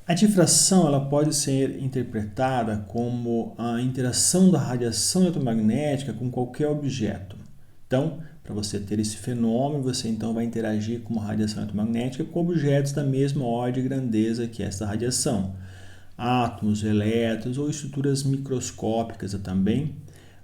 A difração ela pode ser interpretada como a interação da radiação eletromagnética com qualquer objeto. Então, para você ter esse fenômeno, você então vai interagir com uma radiação eletromagnética com objetos da mesma ordem e grandeza que esta radiação. Átomos, elétrons ou estruturas microscópicas também,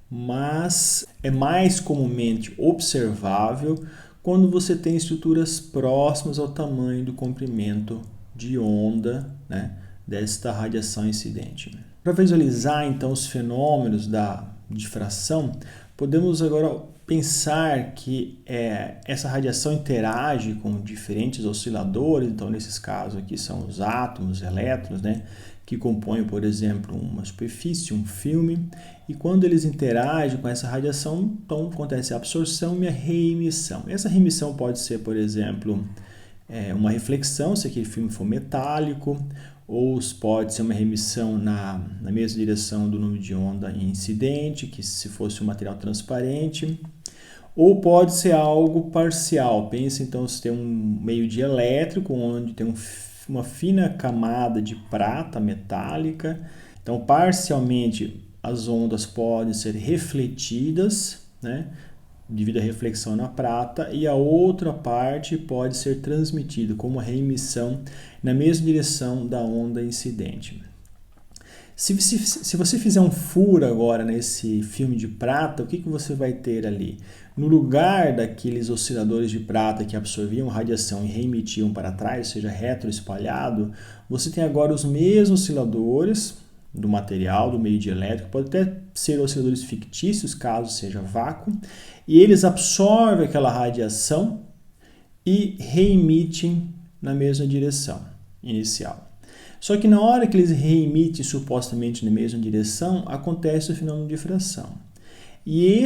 mas é mais comumente observável quando você tem estruturas próximas ao tamanho do comprimento de onda, né, desta radiação incidente. Para visualizar então os fenômenos da difração, podemos agora pensar que essa radiação interage com diferentes osciladores, então nesses casos aqui são os átomos, elétrons, né, que compõem, por exemplo, uma superfície, um filme, e quando eles interagem com essa radiação, então acontece a absorção e a reemissão. Essa reemissão pode ser, por exemplo, uma reflexão, se aquele filme for metálico, ou pode ser uma remissão na mesma direção do número de onda incidente, que se fosse um material transparente, ou pode ser algo parcial. Pense então se tem um meio dielétrico, onde tem uma fina camada de prata metálica, então parcialmente as ondas podem ser refletidas, né, devido à reflexão na prata, e a outra parte pode ser transmitida como reemissão na mesma direção da onda incidente. Se você fizer um furo agora nesse filme de prata, o que você vai ter ali? No lugar daqueles osciladores de prata que absorviam radiação e reemitiam para trás, ou seja, retroespalhado, você tem agora os mesmos osciladores do material, do meio dielétrico, pode até ser osciladores fictícios, caso seja vácuo, e eles absorvem aquela radiação e reemitem na mesma direção inicial. Só que na hora que eles reemitem supostamente na mesma direção, acontece o fenômeno de difração. E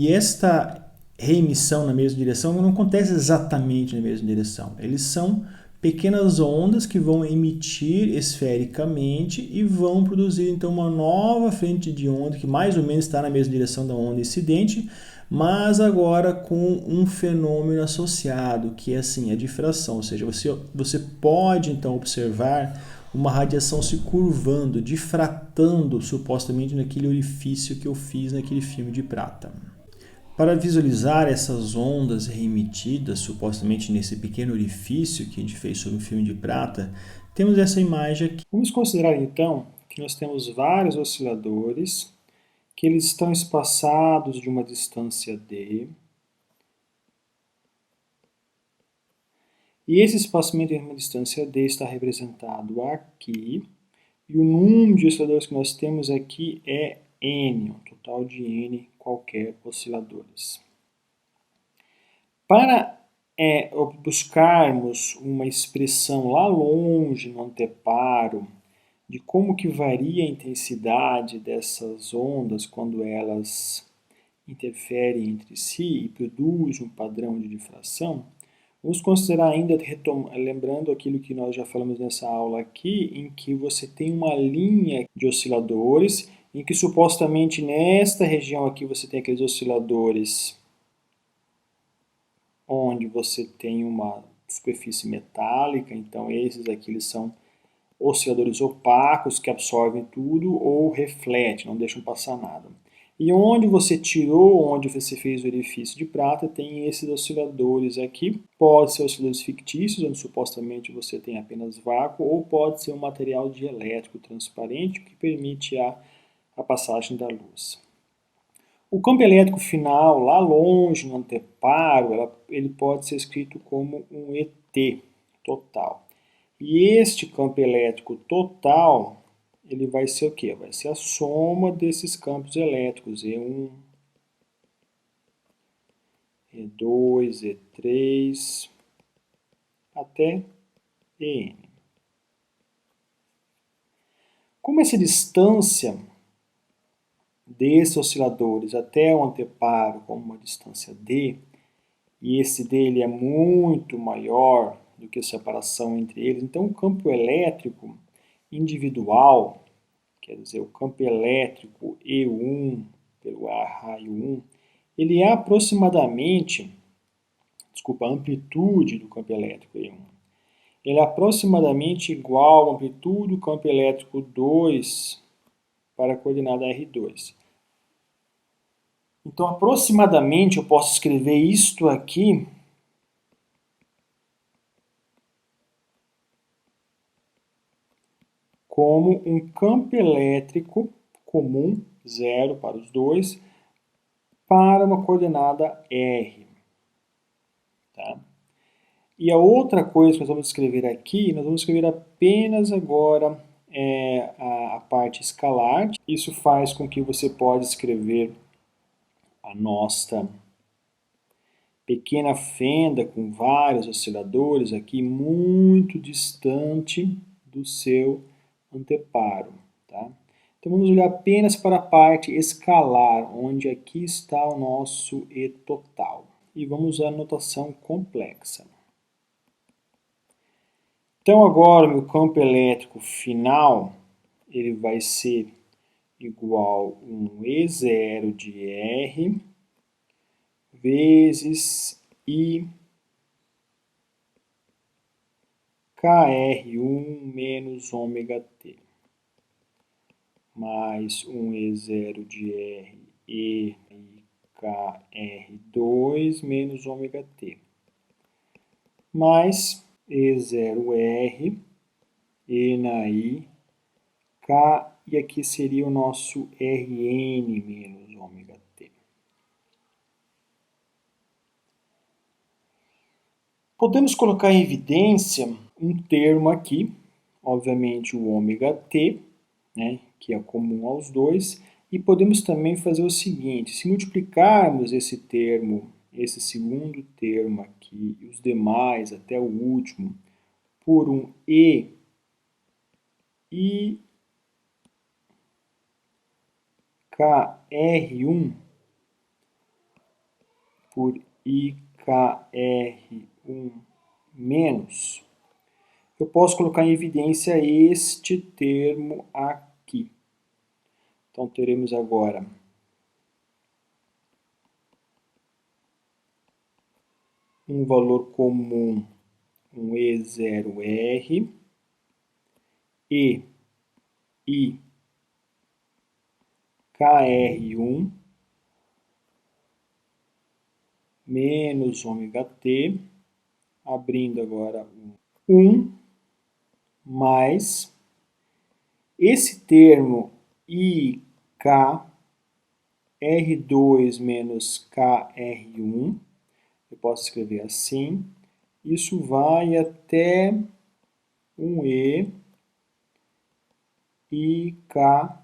esta reemissão na mesma direção não acontece exatamente na mesma direção. Eles são pequenas ondas que vão emitir esfericamente e vão produzir então uma nova frente de onda que mais ou menos está na mesma direção da onda incidente, mas agora com um fenômeno associado, que é assim, a difração, ou seja, você pode então observar uma radiação se curvando, difratando supostamente naquele orifício que eu fiz naquele filme de prata. Para visualizar essas ondas reemitidas, supostamente nesse pequeno orifício que a gente fez sobre o filme de prata, temos essa imagem aqui. Vamos considerar então que nós temos vários osciladores, que eles estão espaçados de uma distância d, e esse espaçamento em uma distância d está representado aqui, e o número de osciladores que nós temos aqui é n, um total de n qualquer osciladores. Para buscarmos uma expressão lá longe no anteparo de como que varia a intensidade dessas ondas quando elas interferem entre si e produzem um padrão de difração, vamos considerar ainda, lembrando aquilo que nós já falamos nessa aula aqui, em que você tem uma linha de osciladores, em que supostamente nesta região aqui você tem aqueles osciladores onde você tem uma superfície metálica, então esses aqui eles são osciladores opacos que absorvem tudo ou refletem, não deixam passar nada. E onde você tirou, onde você fez o orifício de prata, tem esses osciladores aqui. Pode ser osciladores fictícios, onde supostamente você tem apenas vácuo, ou pode ser um material dielétrico transparente que permite a passagem da luz. O campo elétrico final, lá longe, no anteparo, ele pode ser escrito como um ET total. E este campo elétrico total, ele vai ser o quê? Vai ser a soma desses campos elétricos, E1, E2, E3, até EN. Como essa distância desses osciladores até o anteparo, como uma distância D, e esse D ele é muito maior do que a separação entre eles, então o campo elétrico individual, quer dizer, o campo elétrico E1 pelo raio 1, ele é aproximadamente, a amplitude do campo elétrico E1, ele é aproximadamente igual à amplitude do campo elétrico 2 para a coordenada R2. Então, aproximadamente, eu posso escrever isto aqui como um campo elétrico comum, 0 para os dois, para uma coordenada R. Tá? E a outra coisa que nós vamos escrever aqui, nós vamos escrever apenas agora a parte escalar. Isso faz com que você possa escrever a nossa pequena fenda com vários osciladores aqui muito distante do seu anteparo. Tá? Então vamos olhar apenas para a parte escalar, onde aqui está o nosso E total. E vamos usar a notação complexa. Então agora o meu campo elétrico final, ele vai ser igual a um E0 de R vezes I KR1 menos ômega T, mais um E0 de R E KR2 menos ômega T, mais E0R, E na I, K, e aqui seria o nosso Rn menos ômega T. Podemos colocar em evidência um termo aqui, obviamente o ômega T, né, que é comum aos dois, e podemos também fazer o seguinte, se multiplicarmos esse termo, esse segundo termo aqui, e os demais até o último, por um E I KR1 por IKR1 menos, eu posso colocar em evidência este termo aqui. Então, teremos agora um valor comum, um E0R, e I KR1 menos ômega T, abrindo agora 1 mais esse termo IKR2 menos KR1, eu posso escrever assim, isso vai até um E IKRN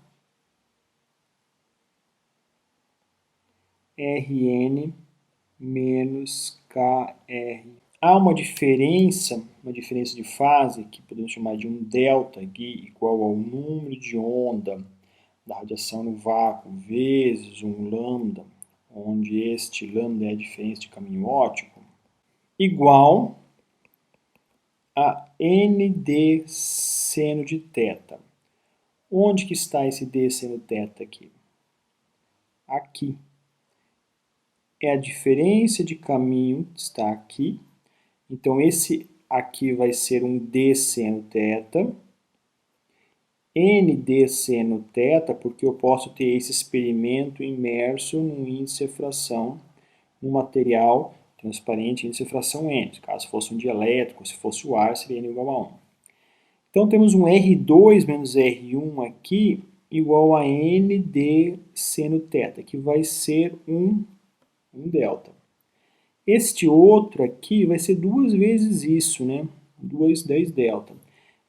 menos KR. Há uma diferença de fase, que podemos chamar de um delta, aqui, igual ao número de onda da radiação no vácuo, vezes um lambda, onde este lambda é a diferença de caminho óptico, igual a nd seno de θ. Onde que está esse d seno θ aqui? Aqui. É a diferença de caminho, está aqui. Então, esse aqui vai ser um d seno θ. nd seno θ, porque eu posso ter esse experimento imerso num índice de refração, num material transparente, índice de refração n. Caso fosse um dielétrico, se fosse o ar, seria n igual a 1. Então, temos um R2 menos R1 aqui, igual a nd seno θ, que vai ser um delta. Este outro aqui vai ser duas vezes isso, né? 10 delta.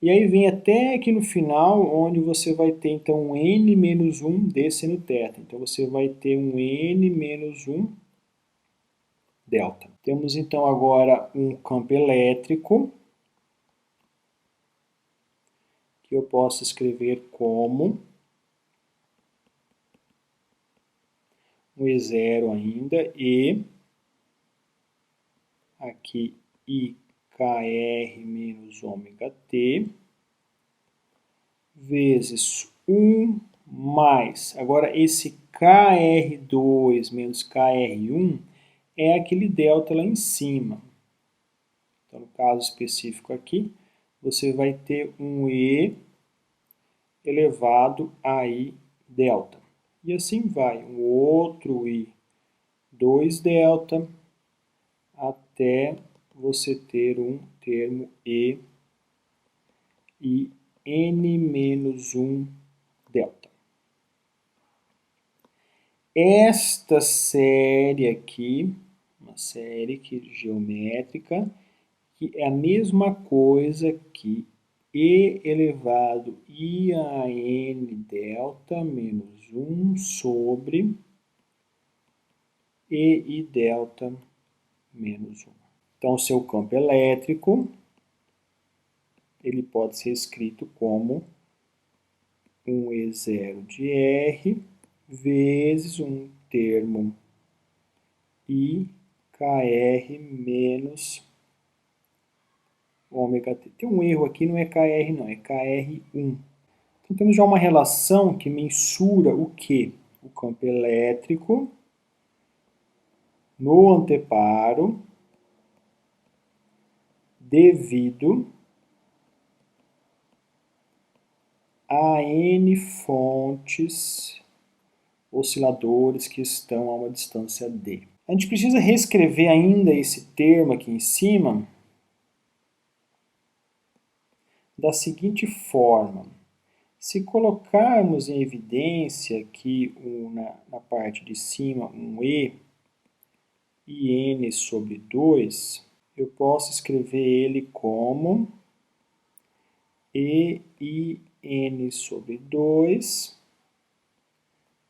E aí vem até aqui no final, onde você vai ter, então, um n menos 1 d seno θ. Então, você vai ter um n menos 1 delta. Temos, então, agora um campo elétrico, que eu posso escrever como um E0 ainda, e aqui IKR menos ômega T, vezes 1 mais, agora esse KR2 menos KR1 é aquele delta lá em cima. Então, no caso específico aqui, você vai ter um E elevado a I delta. E assim vai, um outro I 2 delta, até você ter um termo E e N menos 1 delta. Esta série aqui, uma série geométrica, que é a mesma coisa que E elevado I a N delta menos 1 sobre EI delta menos 1. Então, o seu campo elétrico, ele pode ser escrito como um E0 de R vezes um termo I KR menos ômega t. Tem um erro aqui, não é KR não, é KR1. Então temos já uma relação que mensura o quê? O campo elétrico no anteparo devido a N fontes osciladores que estão a uma distância D. A gente precisa reescrever ainda esse termo aqui em cima da seguinte forma. Se colocarmos em evidência aqui na parte de cima um E e N sobre 2, eu posso escrever ele como E I N sobre 2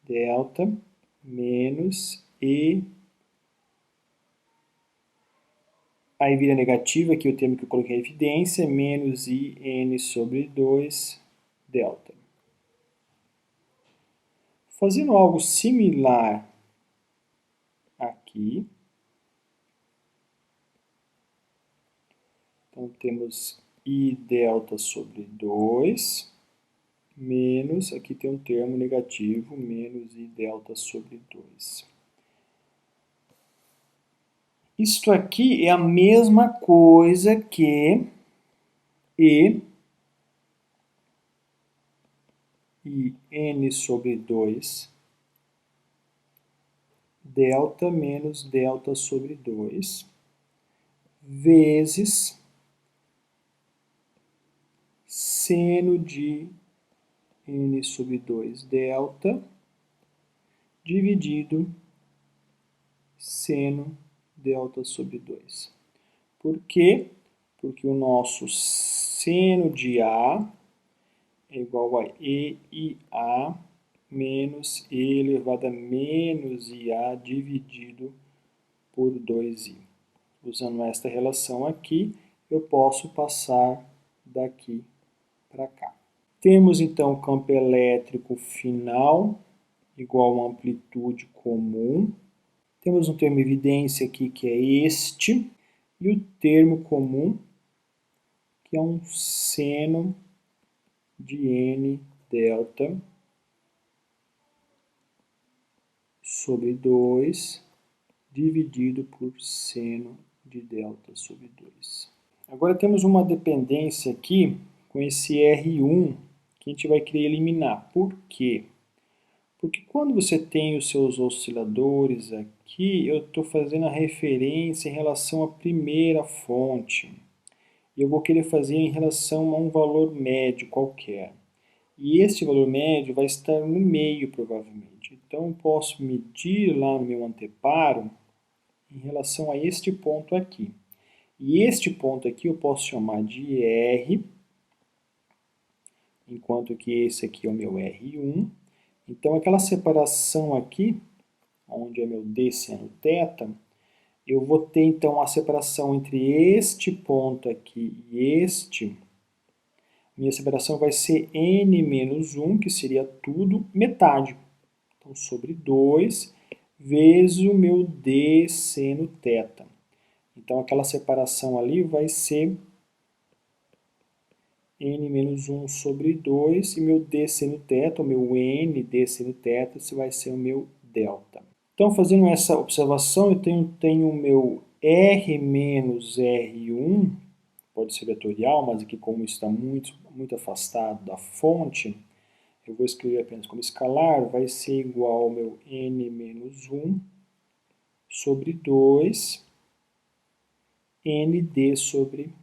delta menos E, aí vira negativa, aqui o termo que eu coloquei em evidência, menos I N sobre 2 delta. Fazendo algo similar aqui, então temos I delta sobre 2, menos, aqui tem um termo negativo, menos I delta sobre 2. Isto aqui é a mesma coisa que E e N sobre 2 delta menos delta sobre 2 vezes seno de N sobre 2 delta dividido seno delta sobre 2. Por quê? Porque o nosso seno de A é igual a EIA menos E elevado a menos IA dividido por 2I. Usando esta relação aqui, eu posso passar daqui para cá. Temos então o campo elétrico final igual a amplitude comum. Temos um termo evidência aqui que é este, e o termo comum que é um seno de N delta sobre 2 dividido por seno de delta sobre 2. Agora temos uma dependência aqui com esse R1 que a gente vai querer eliminar. Por quê? Porque quando você tem os seus osciladores aqui, eu estou fazendo a referência em relação à primeira fonte. E eu vou querer fazer em relação a um valor médio qualquer. E este valor médio vai estar no meio, provavelmente. Então, eu posso medir lá no meu anteparo em relação a este ponto aqui. E este ponto aqui eu posso chamar de R, enquanto que esse aqui é o meu R1. Então, aquela separação aqui, onde é meu D seno θ, eu vou ter então a separação entre este ponto aqui e este. Minha separação vai ser N menos 1, que seria tudo, metade. Então, sobre 2 vezes o meu D seno θ. Então, aquela separação ali vai ser N menos 1 sobre 2, e meu D seno θ, o meu N D seno θ, esse vai ser o meu delta. Então, fazendo essa observação, eu tenho o meu R menos R1, pode ser vetorial, mas aqui como está muito afastado da fonte, eu vou escrever apenas como escalar, vai ser igual ao meu n menos 1 sobre 2 nd sobre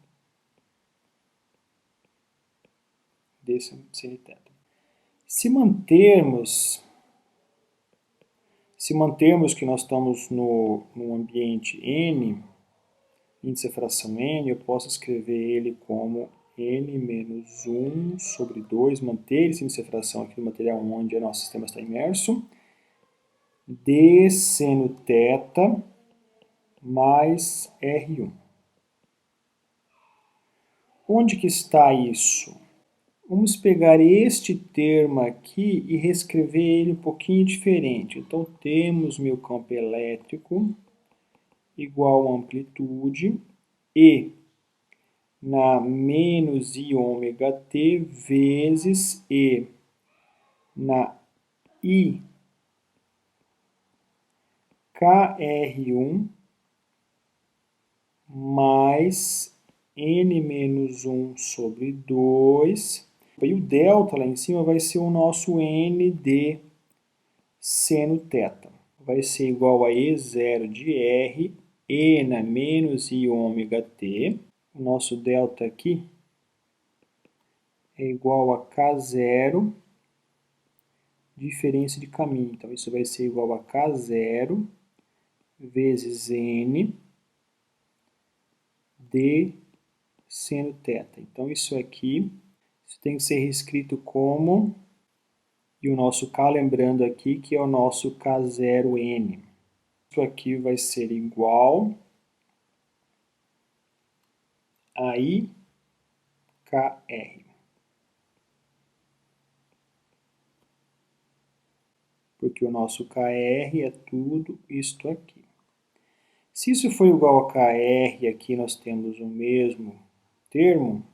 d sin θ. Se mantermos que nós estamos no ambiente n, índice da fração n, eu posso escrever ele como n menos 1 sobre 2, manter esse índice da fração aqui no material onde o nosso sistema está imerso, d seno θ mais R1. Onde que está isso? Vamos pegar este termo aqui e reescrever ele um pouquinho diferente. Então, temos meu campo elétrico igual a amplitude E na menos I ômega t vezes E na I KR1 mais N menos 1 sobre 2. E o delta lá em cima vai ser o nosso ND seno θ. Vai ser igual a E0 de R, E na menos I ômega t. O nosso delta aqui é igual a K0, diferença de caminho. Então, isso vai ser igual a K0 vezes N d seno θ. Então, isso aqui isso tem que ser reescrito como, e o nosso K, lembrando aqui, que é o nosso K0N. Isso aqui vai ser igual a IKR. Porque o nosso KR é tudo isto aqui. Se isso for igual a KR, aqui nós temos o mesmo termo,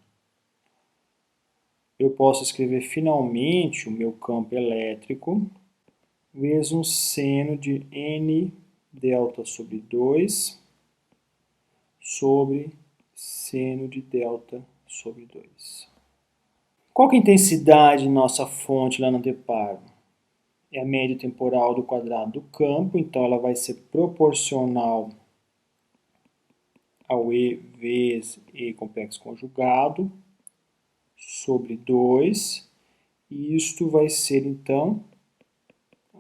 eu posso escrever finalmente o meu campo elétrico vezes um seno de N delta sobre 2 sobre seno de delta sobre 2. Qual que é a intensidade de nossa fonte lá no anteparo? É a média temporal do quadrado do campo, então ela vai ser proporcional ao E vezes E complexo conjugado sobre 2, e isto vai ser, então,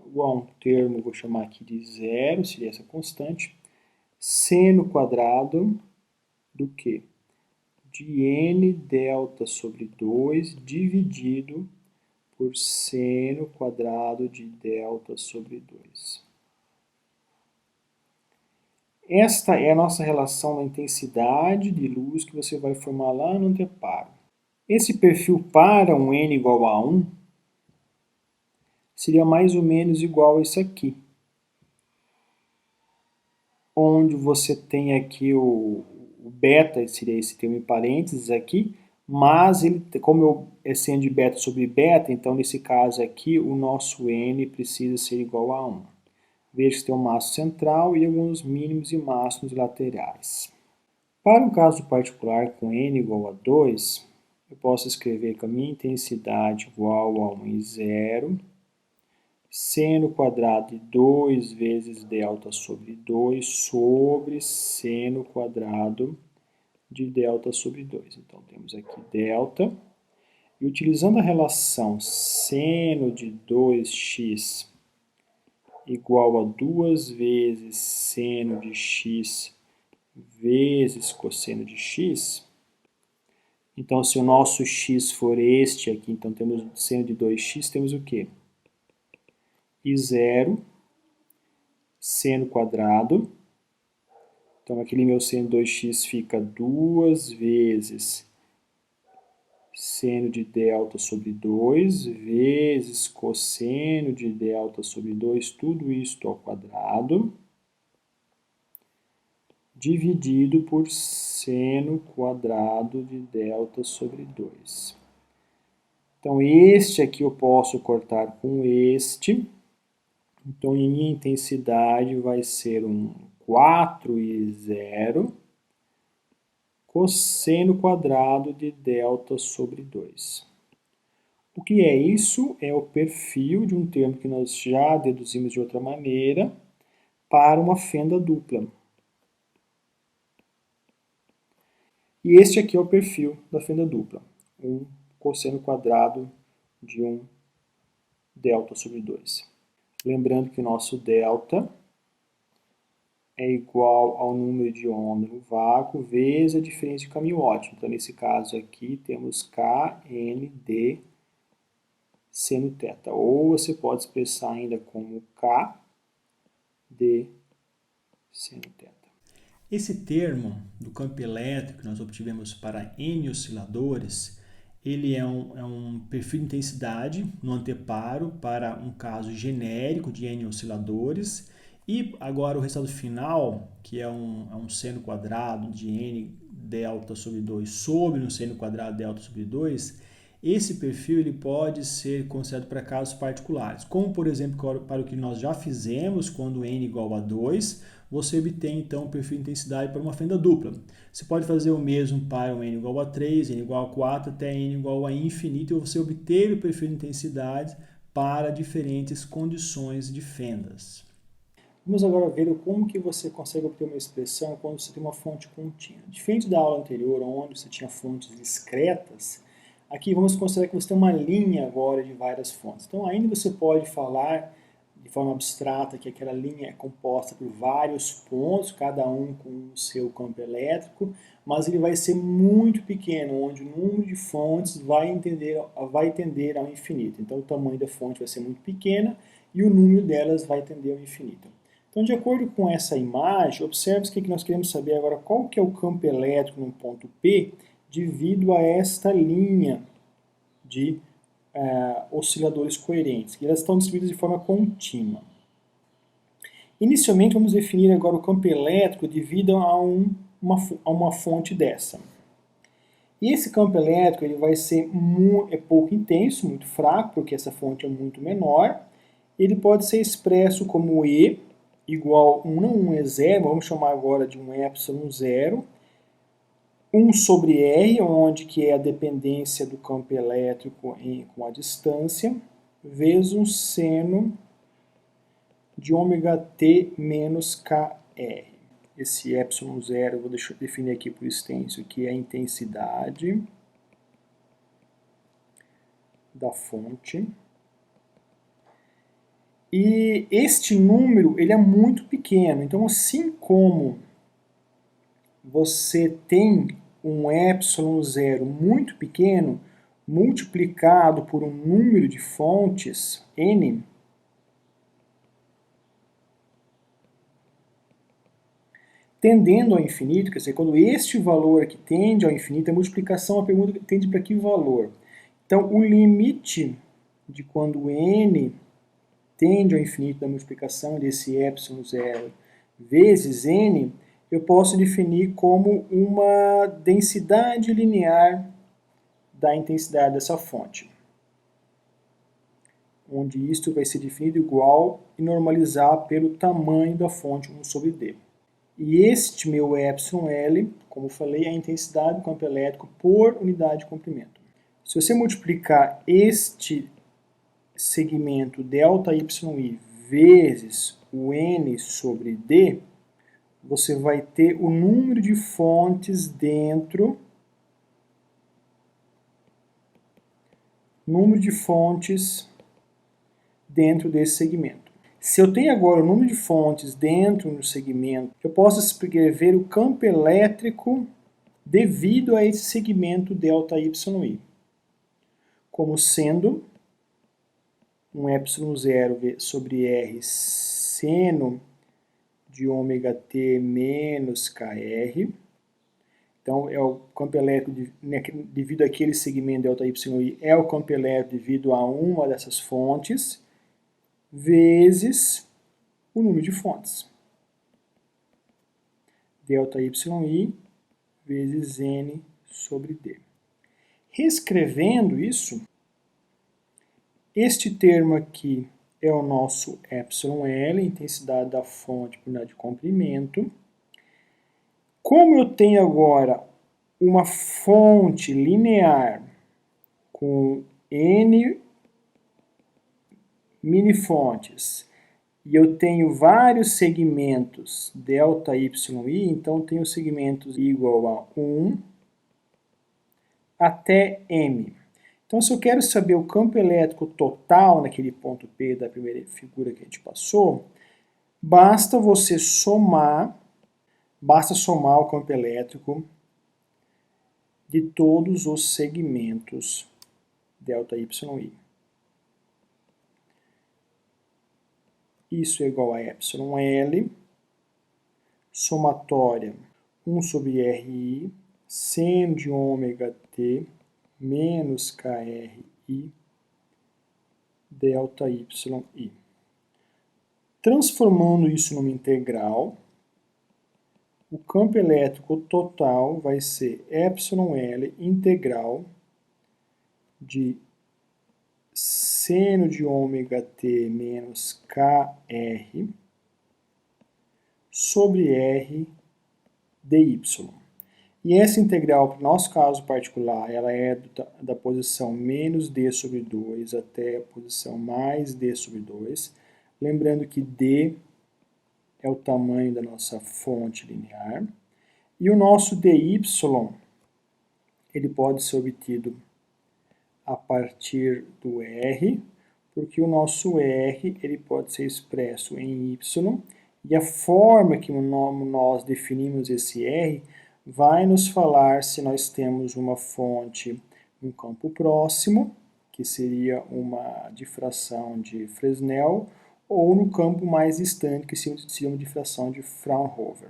igual a um termo, vou chamar aqui de zero, seria essa constante, seno quadrado do quê? De N delta sobre 2 dividido por seno quadrado de delta sobre 2. Esta é a nossa relação da intensidade de luz que você vai formar lá no anteparo. Esse perfil para um N igual a 1 seria mais ou menos igual a isso aqui, onde você tem aqui o beta, seria esse termo em parênteses aqui, mas ele, como é seno de beta sobre beta, então nesse caso aqui o nosso N precisa ser igual a 1. Veja que tem um máximo central e alguns mínimos e máximos laterais. Para um caso particular com N igual a 2, eu posso escrever que a minha intensidade igual a 1 e 0, seno quadrado de 2 vezes delta sobre 2 sobre seno quadrado de delta sobre 2. Então, temos aqui delta. E utilizando a relação seno de 2x igual a 2 vezes seno de x vezes cosseno de x, então, se o nosso x for este aqui, então temos seno de 2x, temos o quê? I0 seno quadrado. Então, aquele meu seno de 2x fica 2 vezes seno de delta sobre 2 vezes cosseno de delta sobre 2, tudo isto ao quadrado, dividido por seno quadrado de delta sobre 2. Então, este aqui eu posso cortar com este. Então, a minha intensidade vai ser um 4 e 0 cosseno quadrado de delta sobre 2. O que é isso? É o perfil de um termo que nós já deduzimos de outra maneira para uma fenda dupla. E este aqui é o perfil da fenda dupla, um cosseno quadrado de um delta sobre 2. Lembrando que o nosso delta é igual ao número de onda no vácuo vezes a diferença de caminho óptimo. Então, nesse caso aqui, temos Kn d seno θ. Ou você pode expressar ainda como K d seno θ. Esse termo do campo elétrico que nós obtivemos para N osciladores, ele é um perfil de intensidade no anteparo para um caso genérico de N osciladores. E agora o resultado final, que é um seno quadrado de N delta sobre 2 sobre um seno quadrado delta sobre 2, esse perfil ele pode ser considerado para casos particulares, como por exemplo para o que nós já fizemos quando N igual a 2, você obtém então o perfil de intensidade para uma fenda dupla. Você pode fazer o mesmo para um N igual a 3, N igual a 4, até N igual a infinito, e você obter o perfil de intensidade para diferentes condições de fendas. Vamos agora ver como que você consegue obter uma expressão quando você tem uma fonte contínua. Diferente da aula anterior, onde você tinha fontes discretas, aqui vamos considerar que você tem uma linha agora de várias fontes. Então, ainda você pode falar de forma abstrata que aquela linha é composta por vários pontos, cada um com o seu campo elétrico, mas ele vai ser muito pequeno, onde o número de fontes vai tender ao infinito. Então, o tamanho da fonte vai ser muito pequena e o número delas vai tender ao infinito. Então, de acordo com essa imagem, observe que nós queremos saber agora qual que é o campo elétrico no ponto P devido a esta linha de osciladores coerentes, que elas estão distribuídas de forma contínua. Inicialmente, vamos definir agora o campo elétrico devido a uma fonte dessa. E esse campo elétrico ele vai ser pouco intenso, muito fraco, porque essa fonte é muito menor. Ele pode ser expresso como E igual 1 não 1 é 0, vamos chamar agora de um epsilon 0, 1 sobre R, onde que é a dependência do campo elétrico com a distância, vezes um seno de ômega t menos Kr. Esse epsilon 0 eu vou definir aqui por extenso, que é a intensidade da fonte. E este número ele é muito pequeno, então assim como você tem um epsilon 0 muito pequeno, multiplicado por um número de fontes, n, tendendo ao infinito, quer dizer, quando este valor aqui tende ao infinito, a multiplicação, a pergunta tende para que valor? Então, o limite de quando n tende ao infinito da multiplicação desse epsilon 0 vezes n, eu posso definir como uma densidade linear da intensidade dessa fonte, onde isto vai ser definido igual e normalizar pelo tamanho da fonte 1 sobre d. E este meu epsilon L, como eu falei, é a intensidade do campo elétrico por unidade de comprimento. Se você multiplicar este segmento ΔYI vezes o N sobre D, você vai ter o número de fontes dentro desse segmento. Se eu tenho agora o número de fontes dentro do segmento, eu posso escrever o campo elétrico devido a esse segmento ΔYI, como sendo um epsilon 0 sobre R seno de ômega t menos Kr. Então, é o campo elétrico devido àquele segmento ΔYI, é o campo elétrico devido a uma dessas fontes, vezes o número de fontes. ΔYI vezes N sobre D. Reescrevendo isso, este termo aqui é o nosso epsilon L, intensidade da fonte por unidade de comprimento. Como eu tenho agora uma fonte linear com N minifontes e eu tenho vários segmentos ΔYI, então tenho segmentos igual a 1 até M. Então, se eu quero saber o campo elétrico total naquele ponto P da primeira figura que a gente passou, basta somar o campo elétrico de todos os segmentos ΔYI. Isso é igual a εL, somatória 1 sobre RI, seno de ômega t menos KRI ΔYI. Transformando isso numa integral, o campo elétrico total vai ser εL integral de seno de ômega t menos KR sobre R dy. E essa integral, para o nosso caso particular, ela é da posição menos d sobre 2 até a posição mais d sobre 2. Lembrando que d é o tamanho da nossa fonte linear. E o nosso dy, ele pode ser obtido a partir do R, porque o nosso R ele pode ser expresso em Y, e a forma que nós definimos esse R vai nos falar se nós temos uma fonte no campo próximo, que seria uma difração de Fresnel, ou no campo mais distante, que seria uma difração de Fraunhofer.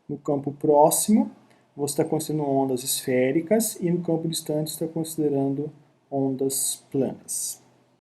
No campo próximo, você está considerando ondas esféricas, e no campo distante está considerando ondas planas.